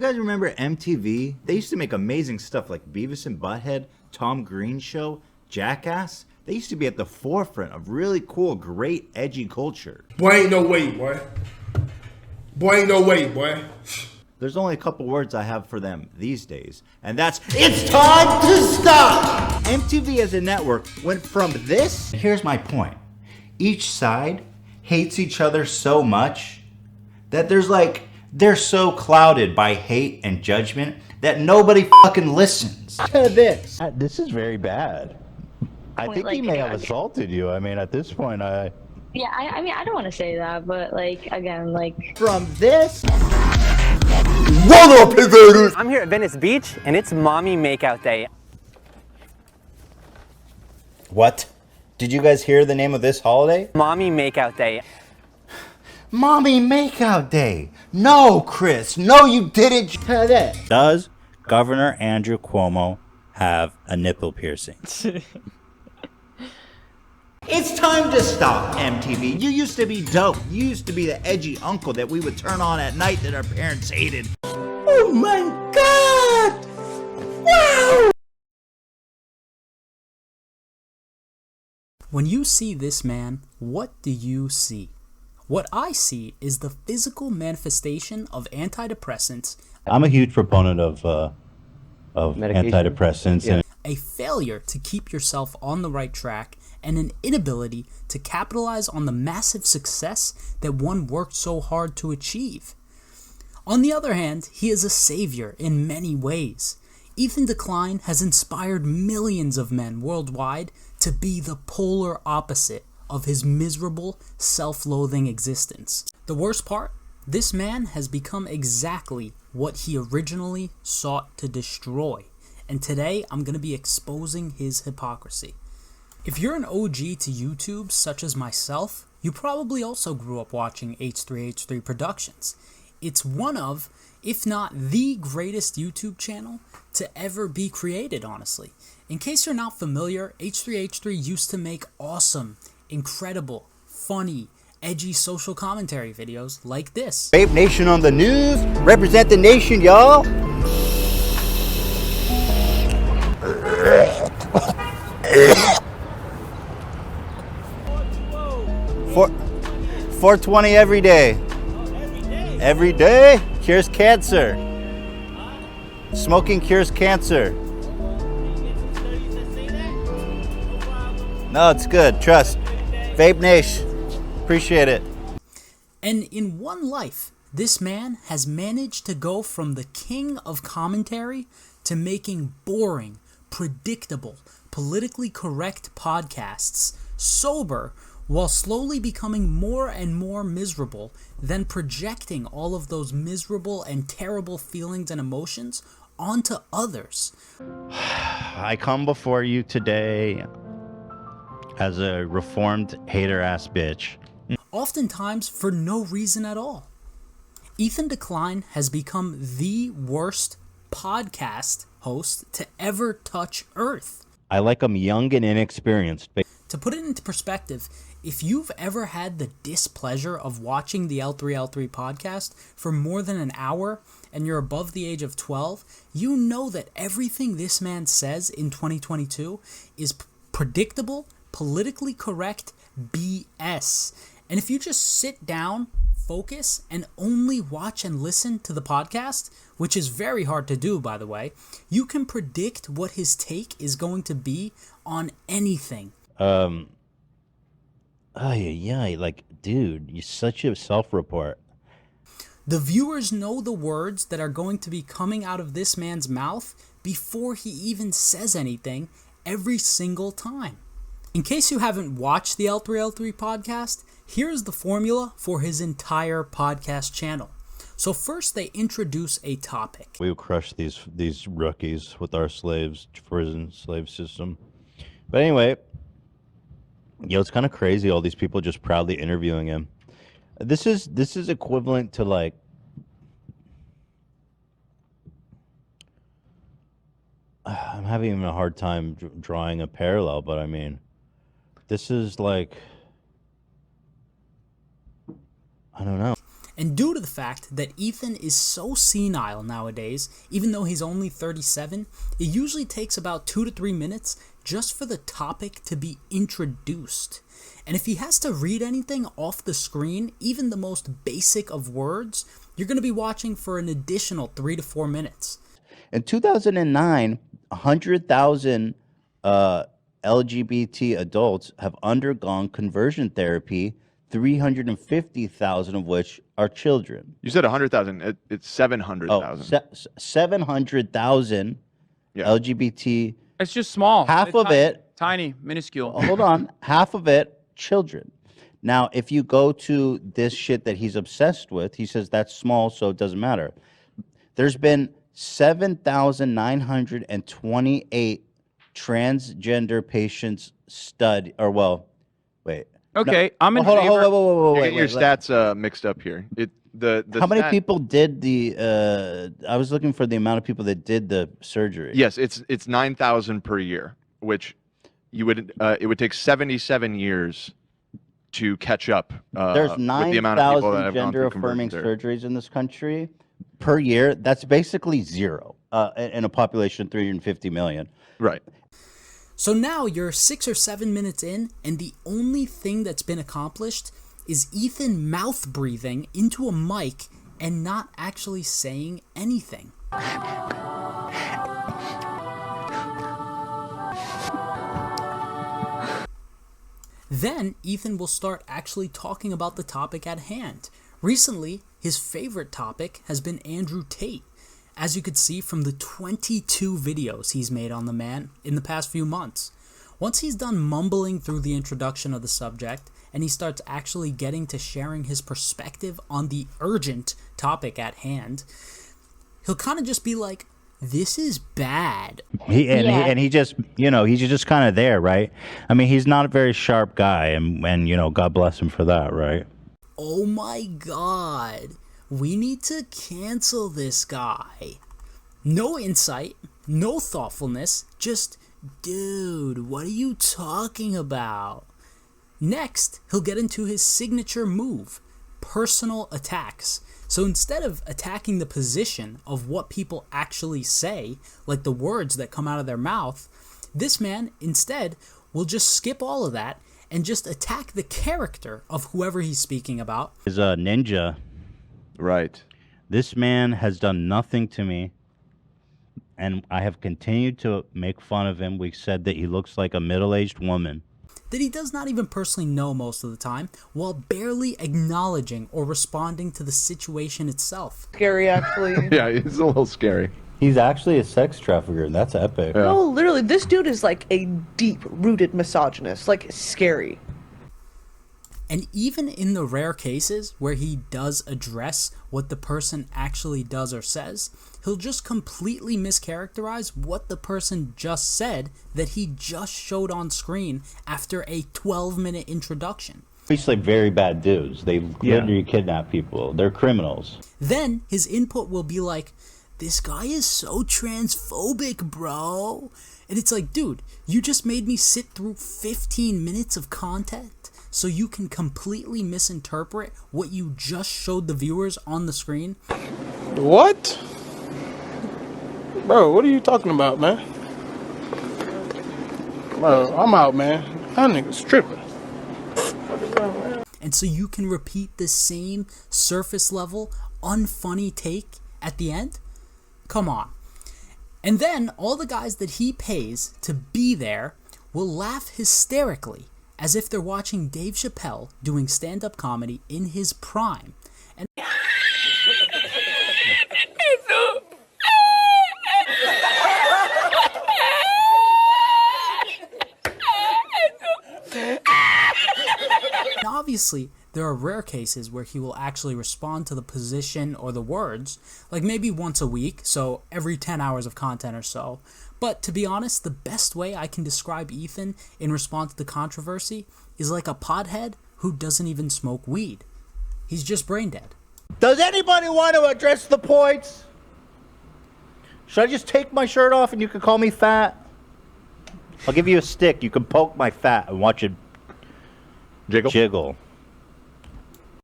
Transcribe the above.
You guys remember MTV? They used to make amazing stuff like Beavis and Butthead, Tom Green Show, Jackass. They used to be at the forefront of really cool, great, edgy culture. Boy, ain't no way, boy. Boy, ain't no way, boy. There's only a couple words I have for them these days, and that's, it's time to stop! MTV as a network went from this. Here's my point. Each side hates each other so much that they're so clouded by hate and judgment that nobody fucking listens to this. This is very bad. I think he may have assaulted you. I mean, at this point, Yeah, I mean, I don't want to say that, but, like, again, like... From this... What up, invaders? I'm here at Venice Beach, and it's Mommy Makeout Day. What? Did you guys hear the name of this holiday? Mommy Makeout Day. Mommy Makeout Day. No, Chris. No, you didn't. Does Governor Andrew Cuomo have a nipple piercing? It's time to stop, MTV. You used to be dope. You used to be the edgy uncle that we would turn on at night that our parents hated. Oh my God! Wow! When you see this man, what do you see? What I see is the physical manifestation of antidepressants. I'm a huge proponent of antidepressants. Yeah. A failure to keep yourself on the right track, and an inability to capitalize on the massive success that one worked so hard to achieve. On the other hand, he is a savior in many ways. Ethan Klein has inspired millions of men worldwide to be the polar opposite of his miserable, self-loathing existence. The worst part? This man has become exactly what he originally sought to destroy. And today, I'm going to be exposing his hypocrisy. If you're an OG to YouTube, such as myself, you probably also grew up watching H3H3 Productions. It's one of, if not the greatest YouTube channel to ever be created, honestly. In case you're not familiar, H3H3 used to make awesome, incredible, funny, edgy social commentary videos like this. Vape Nation on the news. Represent the nation, y'all. 420 every day. Every day cures cancer. Smoking cures cancer. No, it's good. Trust. Vape Nation. Appreciate it. And in one life, this man has managed to go from the king of commentary to making boring, predictable, politically correct podcasts sober, while slowly becoming more and more miserable, then projecting all of those miserable and terrible feelings and emotions onto others. I come before you today as a reformed hater-ass bitch. Oftentimes for no reason at all. Ethan Klein has become the worst podcast host to ever touch Earth. I like him young and inexperienced. To put it into perspective, if you've ever had the displeasure of watching the L3L3 podcast for more than an hour and you're above the age of 12, you know that everything this man says in 2022 is predictable, politically correct BS. And if you just sit down, focus, and only watch and listen to the podcast, which is very hard to do, by the way, you can predict what his take is going to be on anything. Like, dude, you're such a self-report. The viewers know the words that are going to be coming out of this man's mouth before he even says anything every single time. In case you haven't watched the L3L3 podcast, here's the formula for his entire podcast channel. So first they introduce a topic. We will crush these rookies with our prison slave system. But anyway, it's kind of crazy, all these people just proudly interviewing him. This is equivalent to, like, I'm having a hard time drawing a parallel, but I mean, this is like, I don't know. And due to the fact that Ethan is so senile nowadays, even though he's only 37, it usually takes about 2 to 3 minutes just for the topic to be introduced. And if he has to read anything off the screen, even the most basic of words, you're going to be watching for an additional 3 to 4 minutes. In 2009, 100,000 LGBT adults have undergone conversion therapy, 350,000 of which are children. You said 100,000. It's 700,000. 700,000 LGBT. It's just small. Half of it. Tiny, minuscule. Hold on. Half of it, children. Now, if you go to this shit that he's obsessed with, he says that's small, so it doesn't matter. There's been 7,928 transgender patients wait. Okay, No. I'm in Hold on, favor. wait, You're getting your stats mixed up here. How many people did the? I was looking for the amount of people that did the surgery. Yes, it's 9,000 per year, which you would it would take 77 years to catch up. There's with the amount of people that 9,000 have gone through gender-affirming conversion therapy. surgeries in this country per year. That's basically zero in a population of 350 million. Right. So now you're 6 or 7 minutes in, and the only thing that's been accomplished is Ethan mouth breathing into a mic and not actually saying anything. Then Ethan will start actually talking about the topic at hand. Recently, his favorite topic has been Andrew Tate, as you could see from the 22 videos he's made on the man in the past few months. Once he's done mumbling through the introduction of the subject, and he starts actually getting to sharing his perspective on the urgent topic at hand, he'll kind of just be like, this is bad. He just, he's just kind of there, right? I mean, he's not a very sharp guy, and God bless him for that, right? Oh my god, we need to cancel this guy. No insight, no thoughtfulness, just, dude, what are you talking about? Next, he'll get into his signature move, personal attacks. So instead of attacking the position of what people actually say, like the words that come out of their mouth, this man instead will just skip all of that and just attack the character of whoever he's speaking about. Is a ninja. Right. This man has done nothing to me, and I have continued to make fun of him. We said that he looks like a middle-aged woman that he does not even personally know most of the time, while barely acknowledging or responding to the situation itself. Scary, actually. Yeah, it's a little scary. He's actually a sex trafficker. That's epic. Yeah. No, literally, this dude is like a deep-rooted misogynist. Like, scary. And even in the rare cases where he does address what the person actually does or says, he'll just completely mischaracterize what the person just said that he just showed on screen after a 12-minute introduction. Basically very bad dudes. They literally kidnap people. They're criminals. Then his input will be like, this guy is so transphobic, bro. And it's like, dude, you just made me sit through 15 minutes of content so you can completely misinterpret what you just showed the viewers on the screen? What? Bro, what are you talking about, man? Bro, I'm out, man. That nigga's tripping. And so you can repeat the same surface level, unfunny take at the end? Come on. And then all the guys that he pays to be there will laugh hysterically as if they're watching Dave Chappelle doing stand-up comedy in his prime. And obviously, there are rare cases where he will actually respond to the position or the words, like maybe once a week, so every 10 hours of content or so. But to be honest, the best way I can describe Ethan in response to controversy is like a pothead who doesn't even smoke weed. He's just brain dead. Does anybody want to address the points? Should I just take my shirt off and you can call me fat? I'll give you a stick. You can poke my fat and watch it Jiggle. jiggle.